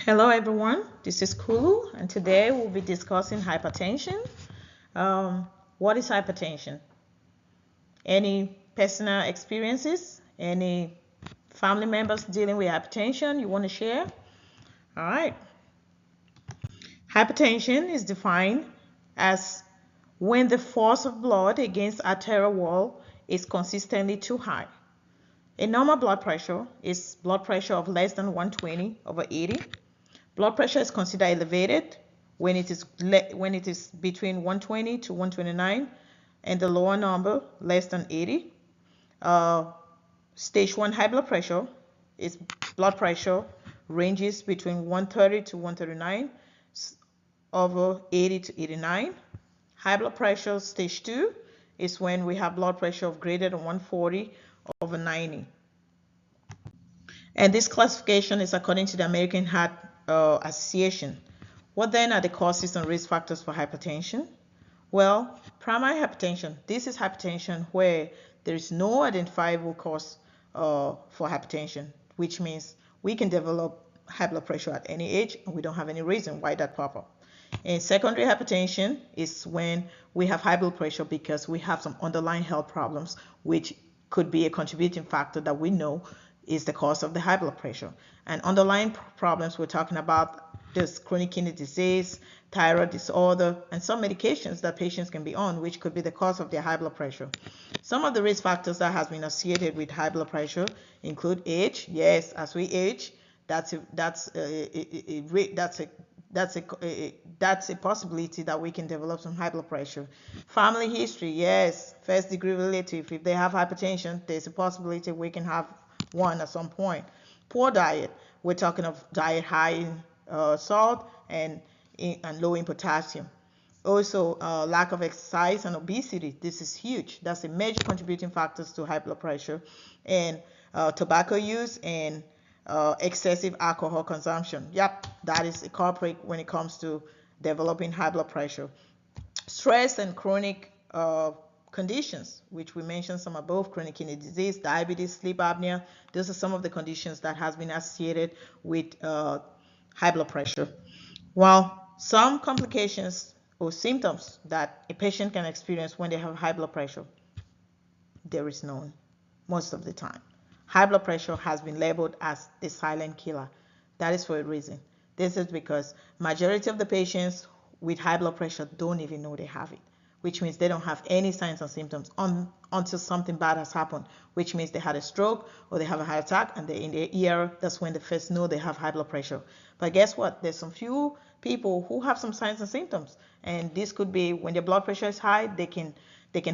Hello everyone, this is Kulu and today we'll be discussing hypertension. What is hypertension? Any personal experiences? Any family members dealing with hypertension you want to share? All right. Hypertension is defined as when the force of blood against arterial wall is consistently too high. A normal blood pressure is blood pressure of less than 120/80. Blood pressure is considered elevated when it is between 120 to 129 and the lower number less than 80. Stage 1 high blood pressure is blood pressure ranges between 130 to 139 over 80 to 89. High blood pressure stage 2 is when we have blood pressure of greater than 140 over 90. And this classification is according to the American Heart Association. What then are the causes and risk factors for hypertension? Well, primary hypertension. This is hypertension where there is no identifiable cause for hypertension, which means we can develop high blood pressure at any age and we don't have any reason why that pop up. And secondary hypertension is when we have high blood pressure because we have some underlying health problems, which could be a contributing factor that we know is the cause of the high blood pressure. And underlying problems, we're talking about this chronic kidney disease, thyroid disorder, and some medications that patients can be on, which could be the cause of their high blood pressure. Some of the risk factors that has been associated with high blood pressure include age. Yes, as we age, that's a possibility that we can develop some high blood pressure. Family history, yes, first degree relative. If they have hypertension, there's a possibility we can have one at some point. Poor diet, we're talking of diet high in salt and low in potassium. Also, lack of exercise and obesity. This is huge. That's a major contributing factors to high blood pressure. And tobacco use and excessive alcohol consumption. Yep, that is a culprit when it comes to developing high blood pressure. Stress and chronic conditions, which we mentioned some above: chronic kidney disease, diabetes, sleep apnea. Those are some of the conditions that has been associated with high blood pressure. While some complications or symptoms that a patient can experience when they have high blood pressure, there is none most of the time. High blood pressure has been labeled as the silent killer. That is for a reason. This is because majority of the patients with high blood pressure don't even know they have it, which means they don't have any signs and symptoms until something bad has happened, which means they had a stroke or they have a heart attack and they're in their ER. That's when they first know they have high blood pressure. But guess what? There's some few people who have some signs and symptoms, and this could be when their blood pressure is high. They can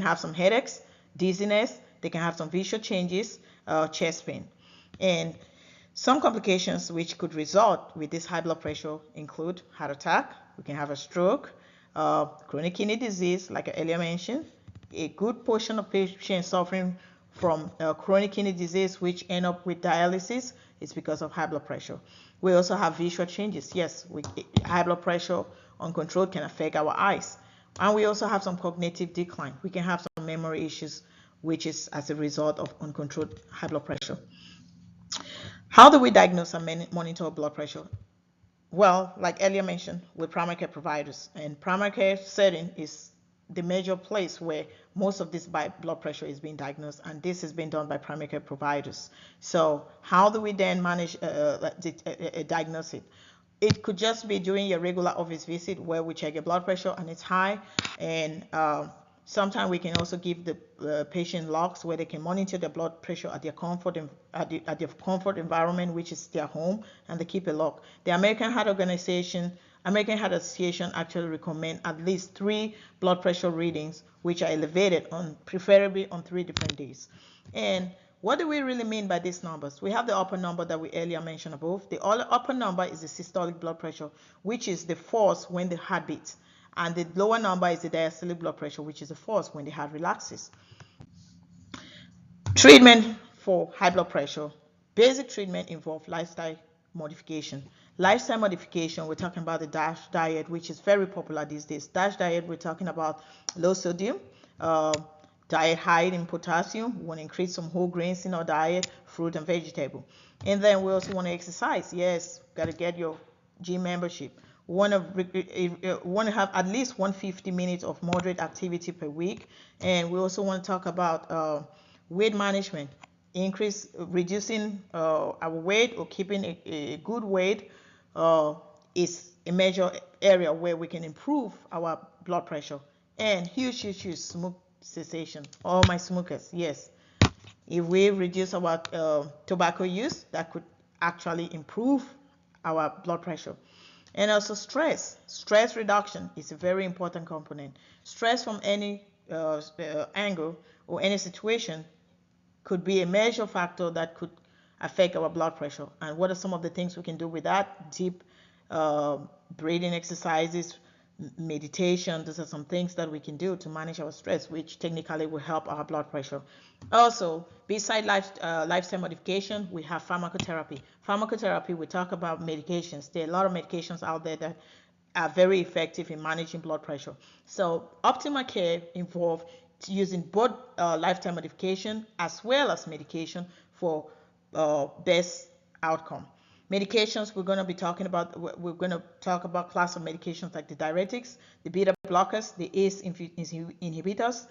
have some headaches, dizziness. They can have some visual changes, chest pain, and some complications which could result with this high blood pressure include heart attack. We can have a stroke, chronic kidney disease, like I earlier mentioned. A good portion of patients suffering from chronic kidney disease, which end up with dialysis, is because of high blood pressure. We also have visual changes. Yes, high blood pressure uncontrolled can affect our eyes. And we also have some cognitive decline. We can have some memory issues, which is as a result of uncontrolled high blood pressure. How do we diagnose and monitor blood pressure? Well, like earlier mentioned, with primary care providers, and primary care setting is the major place where most of this blood pressure is being diagnosed, and this is being done by primary care providers. So how do we then manage diagnose it? It could just be during your regular office visit where we check your blood pressure and it's high, and sometimes we can also give the patient logs where they can monitor their blood pressure at their comfort environment, which is their home, and they keep a log. The American Heart Association actually recommend at least 3 blood pressure readings which are elevated preferably on 3 different days. And what do we really mean by these numbers? We have the upper number that we earlier mentioned above. The upper number is the systolic blood pressure, which is the force when the heart beats. And the lower number is the diastolic blood pressure, which is the force when the heart relaxes. Treatment for high blood pressure. Basic treatment involve lifestyle modification. Lifestyle modification, we're talking about the DASH diet, which is very popular these days. DASH diet, we're talking about low sodium, diet high in potassium. We want to increase some whole grains in our diet, fruit and vegetable. And then we also want to exercise. Yes, got to get your gym membership. We want to have at least 150 minutes of moderate activity per week, and we also want to talk about weight management, reducing our weight or keeping a good weight is a major area where we can improve our blood pressure. And huge smoke cessation. All my smokers, yes. If we reduce our tobacco use, that could actually improve our blood pressure. And also stress reduction is a very important component. Stress from any angle or any situation could be a major factor that could affect our blood pressure. And what are some of the things we can do with that? Deep breathing exercises, meditation. Those are some things that we can do to manage our stress, which technically will help our blood pressure. Also, beside lifestyle modification, we have pharmacotherapy. Pharmacotherapy, we talk about medications. There are a lot of medications out there that are very effective in managing blood pressure. So optimal care involves using both lifestyle modification as well as medication for best outcome. Medications, we're going to talk about class of medications like the diuretics, the beta blockers, the ACE inhibitors,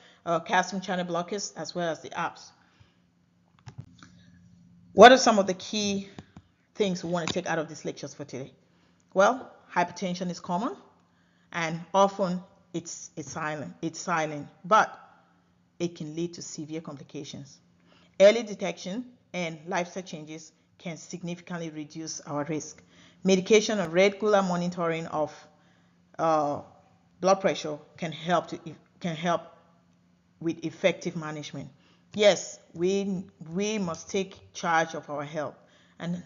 calcium channel blockers, as well as the ARBs. What are some of the key things we want to take out of these lectures for today? Well, hypertension is common, and often it's silent, but it can lead to severe complications. Early detection and lifestyle changes can significantly reduce our risk. Medication and regular monitoring of blood pressure can help with effective management. Yes, we must take charge of our health, and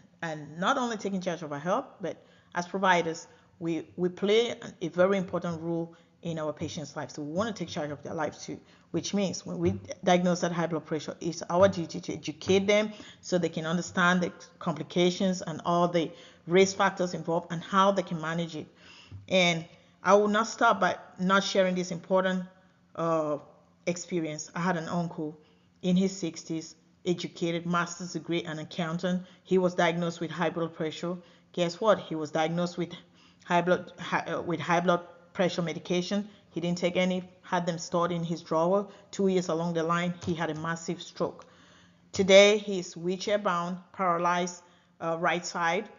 not only taking charge of our health, but as providers, we play a very important role in our patients' lives. So we want to take charge of their lives too, which means when we diagnose that high blood pressure, it's our duty to educate them so they can understand the complications and all the risk factors involved and how they can manage it. And I will not stop by not sharing this important experience. I had an uncle in his 60s, educated, master's degree, an accountant. He was diagnosed with high blood pressure. Guess what? He was diagnosed with high blood pressure medication. He didn't take any, had them stored in his drawer. 2 years along the line, he had a massive stroke. Today, he's wheelchair bound, paralyzed right side,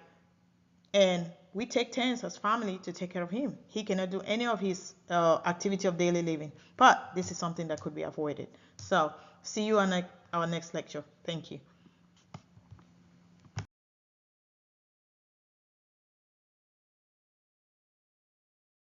and we take turns as family to take care of him. He cannot do any of his activity of daily living, but this is something that could be avoided. So see you on our next lecture. Thank you.